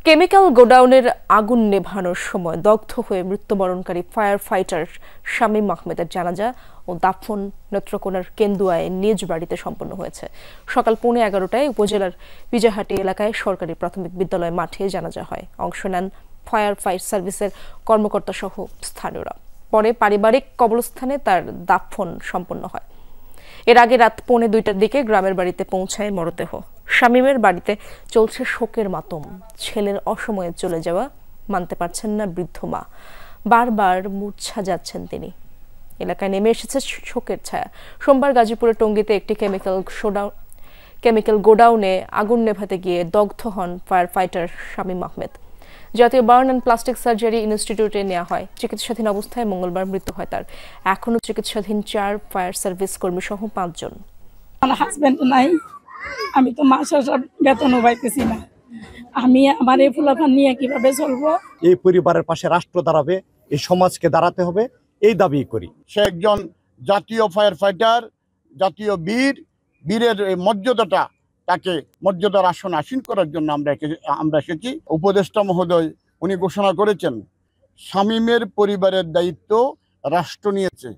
Chemical গোডাউনের আগুন নেভানোর সময় দগ্ধ হয়ে মৃত্যুবরণকারী ফায়ার ফাইটার শামীম আহমেদের জানাজা ও দাফন নেত্রকোনার কেন্দুয়ায় নিজ বাড়িতে সম্পন্ন হয়েছে। সকাল 11:15টায় উপজেলার বিজাহাটি এলাকায় সরকারি প্রাথমিক বিদ্যালয় মাঠে জানাজা হয়। অংশ নেন ফায়ার ফাইট সার্ভিসের কর্মকর্তা সহ স্থানীয়রা। পরে পারিবারিক কবরস্থানে তার দাফন সম্পন্ন হয়। এর আগে রাত 1:45টার দিকে গ্রামের বাড়িতে পৌঁছায় মরদেহ। শামীমের বাড়িতে চলছে শোকের মাতম। ছেলের অসময়ে চলে যাওয়া মানতে পারছেন না বৃদ্ধ মা। বারবার মূর্ছা যাচ্ছেন তিনি। এলাকায় নেমে এসেছে শোকের ছায়া। সোমবার গাজীপুরের টঙ্গীতে একটি কেমিক্যাল গোডাউনে আগুন নেভাতে গিয়ে দগ্ধ হন ফায়ার ফাইটার শামীম আহমেদ। জাতীয় বার্ন অ্যান্ড প্লাস্টিক সার্জারি ইনস্টিটিউটে নেওয়া হয়। চিকিৎসাধীন অবস্থায় মঙ্গলবার মৃত্যু হয় তার। এখনও চিকিৎসাধীন 4 ফায়ার সার্ভিস কর্মী সহ 5 জন। আমার হাজবেন্ড নাই, আমি তো মাসের বেতনও পাইতেছি না। আমি আমার এই ফুলাফান নিয়ে কিভাবে চলবো? এই পরিবারের পাশে রাষ্ট্র দাঁড়াবে, এই সমাজকে দাঁড়াতে হবে, এই দাবি করি। সে একজন জাতীয় ফায়ার ফাইটার, জাতীয় বীরের মর্যাদাটা, তাকে মর্যাদার আসন আসীন করার জন্য আমরা এসেছি। উপদেষ্টা মহোদয় উনি ঘোষণা করেছেন শামীমের পরিবারের দায়িত্ব রাষ্ট্র নিয়েছে।